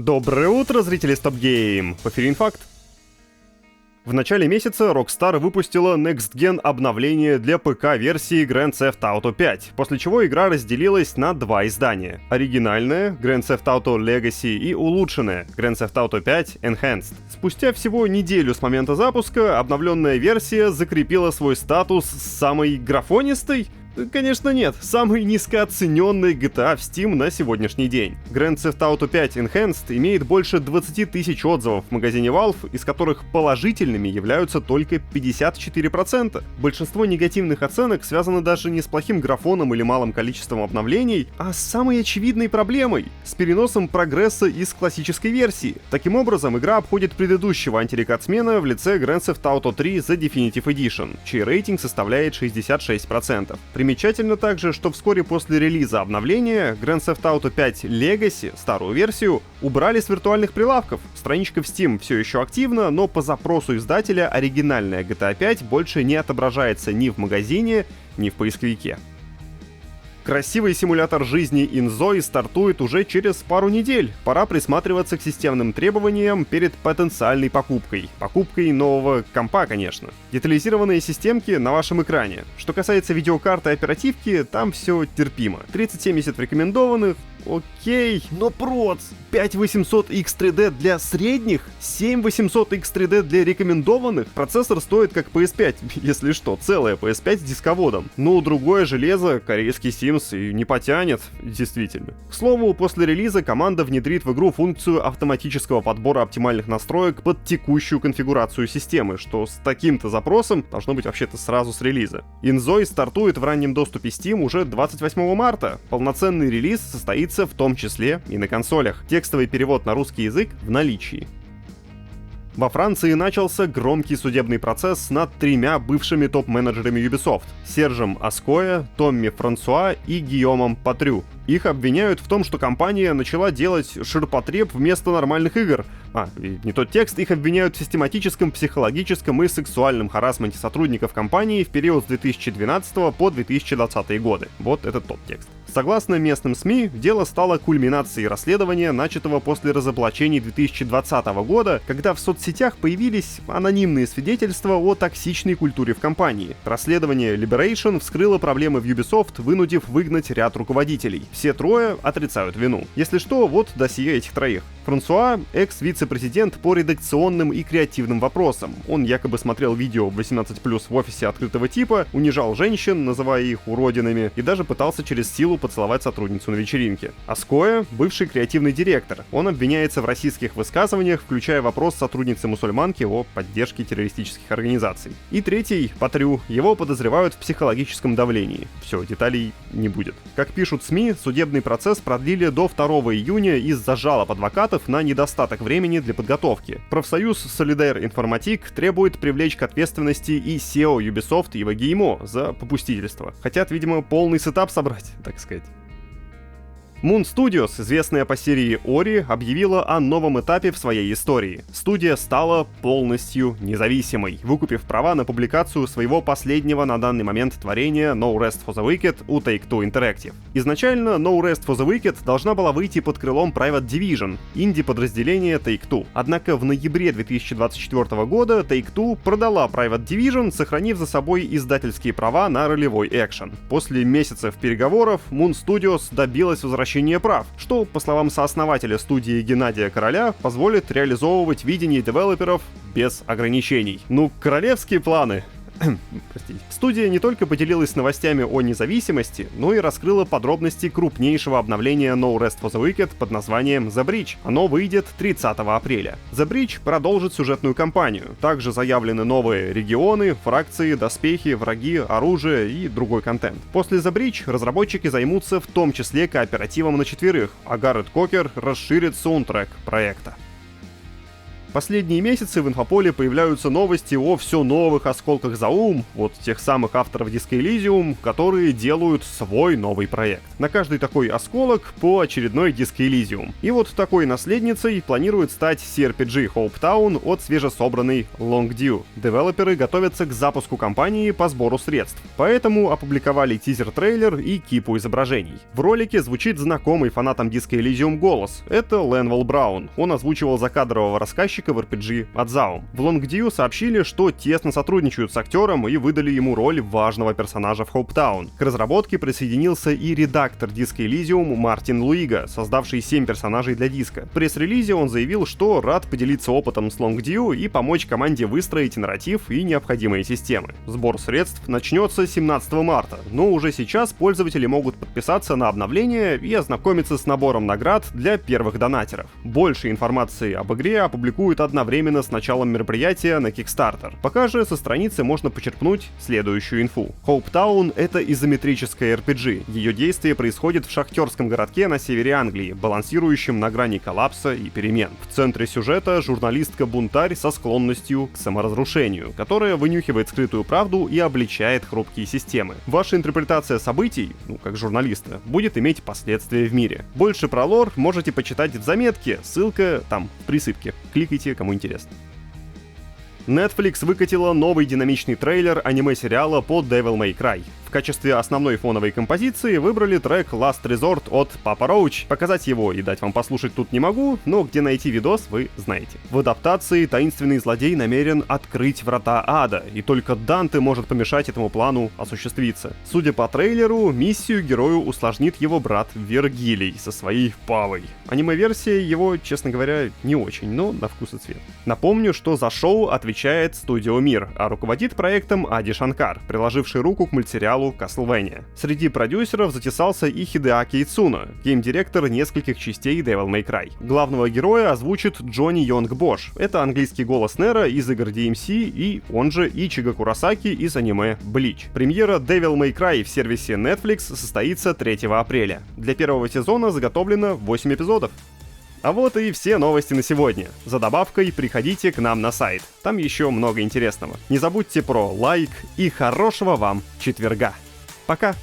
Доброе утро, зрители Stop Game! В эфире Инфакт. В начале месяца Rockstar выпустила Next Gen обновление для ПК-версии Grand Theft Auto 5, после чего игра разделилась на два издания. Оригинальное Grand Theft Auto Legacy и улучшенное Grand Theft Auto 5 Enhanced. Спустя всего неделю с момента запуска обновленная версия закрепила свой статус самой графонистой. Конечно нет, самый низкооцененный GTA в Steam на сегодняшний день. Grand Theft Auto 5 Enhanced имеет больше 20 тысяч отзывов в магазине Valve, из которых положительными являются только 54%. Большинство негативных оценок связаны даже не с плохим графоном или малым количеством обновлений, а с самой очевидной проблемой — с переносом прогресса из классической версии. Таким образом, игра обходит предыдущего антирекордсмена в лице Grand Theft Auto 3 The Definitive Edition, чей рейтинг составляет 66%. Примечательно также, что вскоре после релиза обновления Grand Theft Auto 5 Legacy, старую версию, убрали с виртуальных прилавков. Страничка в Steam все еще активна, но по запросу издателя оригинальная GTA 5 больше не отображается ни в магазине, ни в поисковике. Красивый симулятор жизни Inzoi стартует уже через пару недель. Пора присматриваться к системным требованиям перед потенциальной покупкой. Покупкой нового компа, конечно. Детализированные системки на вашем экране. Что касается видеокарты и оперативки, там все терпимо. 3070 в рекомендованных, окей, но проц! 5800X3D для средних, 7800X3D для рекомендованных. Процессор стоит как PS5, если что, целая PS5 с дисководом. Но другое железо корейский Sims и не потянет, действительно. К слову, после релиза команда внедрит в игру функцию автоматического подбора оптимальных настроек под текущую конфигурацию системы, что с таким-то запросом должно быть вообще-то сразу с релиза. Inzoi стартует в раннем доступе Steam уже 28 марта. Полноценный релиз состоится в том числе и на консолях. Текстовый перевод на русский язык в наличии. Во Франции начался громкий судебный процесс над тремя бывшими топ-менеджерами Ubisoft — Сержем Аскоя, Томми Франсуа и Гийомом Патрю. Их обвиняют в том, что компания начала делать ширпотреб вместо нормальных игр. Не тот текст, их обвиняют в систематическом, психологическом и сексуальном харассменте сотрудников компании в период с 2012 по 2020 годы. Вот это тот текст. Согласно местным СМИ, дело стало кульминацией расследования, начатого после разоблачений 2020 года, когда в соцсетях появились анонимные свидетельства о токсичной культуре в компании. Расследование Liberation вскрыло проблемы в Ubisoft, вынудив выгнать ряд руководителей. Все трое отрицают вину. Если что, вот досье этих троих. Франсуа — экс-вице-президент по редакционным и креативным вопросам. Он якобы смотрел видео 18+ в офисе открытого типа, унижал женщин, называя их уродинами, и даже пытался через силу поцеловать сотрудницу на вечеринке. Аскоя — бывший креативный директор. Он обвиняется в расистских высказываниях, включая вопрос сотрудницы-мусульманки о поддержке террористических организаций. И третий — Патрю. Его подозревают в психологическом давлении. Все, деталей не будет. Как пишут СМИ, судебный процесс продлили до 2 июня из-за жалоб адвокатов на недостаток времени для подготовки. Профсоюз Solidaire Informatique требует привлечь к ответственности и SEO Ubisoft Ива Гиймо за попустительство. Хотят, видимо, полный сетап собрать, так сказать. Moon Studios, известная по серии Ori, объявила о новом этапе в своей истории. Студия стала полностью независимой, выкупив права на публикацию своего последнего на данный момент творения No Rest for the Wicked у Take-Two Interactive. Изначально No Rest for the Wicked должна была выйти под крылом Private Division, инди-подразделения Take-Two. Однако в ноябре 2024 года Take-Two продала Private Division, сохранив за собой издательские права на ролевой экшен. После месяцев переговоров Moon Studios добилась возвращения прав, что, по словам сооснователя студии Геннадия Короля, позволит реализовывать видение девелоперов без ограничений. Ну, королевские планы. Простите. Студия не только поделилась новостями о независимости, но и раскрыла подробности крупнейшего обновления No Rest for the Wicked под названием The Breach. Оно выйдет 30 апреля. The Breach продолжит сюжетную кампанию. Также заявлены новые регионы, фракции, доспехи, враги, оружие и другой контент. После The Breach разработчики займутся в том числе кооперативом на 4, а Гаррет Кокер расширит саундтрек проекта. Последние месяцы в инфополе появляются новости о все новых осколках Zaum, вот тех самых авторов Disco Elysium, которые делают свой новый проект. На каждый такой осколок по очередной Disco Elysium. И вот такой наследницей планирует стать CRPG Hope Town от свежесобранной Longdew. Девелоперы готовятся к запуску кампании по сбору средств, поэтому опубликовали тизер-трейлер и кипу изображений. В ролике звучит знакомый фанатам Disco Elysium голос. Это Лэнвелл Браун. Он озвучивал закадрового рассказчика в RPG от Zaum. В Longdew сообщили, что тесно сотрудничают с актером и выдали ему роль важного персонажа в Hope Town. К разработке присоединился и редактор Disco Elysium Мартин Луига, создавший 7 персонажей для диска. В пресс-релизе он заявил, что рад поделиться опытом с Longdew и помочь команде выстроить нарратив и необходимые системы. Сбор средств начнется 17 марта, но уже сейчас пользователи могут подписаться на обновление и ознакомиться с набором наград для первых донатеров. Больше информации об игре опубликуют одновременно с началом мероприятия на Kickstarter. Пока же со страницы можно почерпнуть следующую инфу. Hope Town — это изометрическая RPG. Ее действие происходит в шахтерском городке на севере Англии, балансирующем на грани коллапса и перемен. В центре сюжета журналистка-бунтарь со склонностью к саморазрушению, которая вынюхивает скрытую правду и обличает хрупкие системы. Ваша интерпретация событий, как журналиста, будет иметь последствия в мире. Больше про лор можете почитать в заметке, ссылка там, в присыпке. Кликайте, кому интересно. Netflix выкатила новый динамичный трейлер аниме-сериала по Devil May Cry. В качестве основной фоновой композиции выбрали трек Last Resort от Papa Roach. Показать его и дать вам послушать тут не могу, но где найти видос, вы знаете. В адаптации таинственный злодей намерен открыть врата ада, и только Данте может помешать этому плану осуществиться. Судя по трейлеру, миссию герою усложнит его брат Вергилий со своей павой. Аниме-версия его, честно говоря, не очень, но на вкус и цвет. Напомню, что за шоу отвечает Студио Мир, а руководит проектом Ади Шанкар, приложивший руку к мультсериалу Castlevania. Среди продюсеров затесался и Хидеаки Ицуна, гейм-директор нескольких частей Devil May Cry. Главного героя озвучит Джонни Йонг Бош. Это английский голос Нера из игр DMC и он же Ичиго Куросаки из аниме Bleach. Премьера Devil May Cry в сервисе Netflix состоится 3 апреля. Для первого сезона заготовлено 8 эпизодов. А вот и все новости на сегодня. За добавкой приходите к нам на сайт. Там еще много интересного. Не забудьте про лайк и хорошего вам четверга. Пока!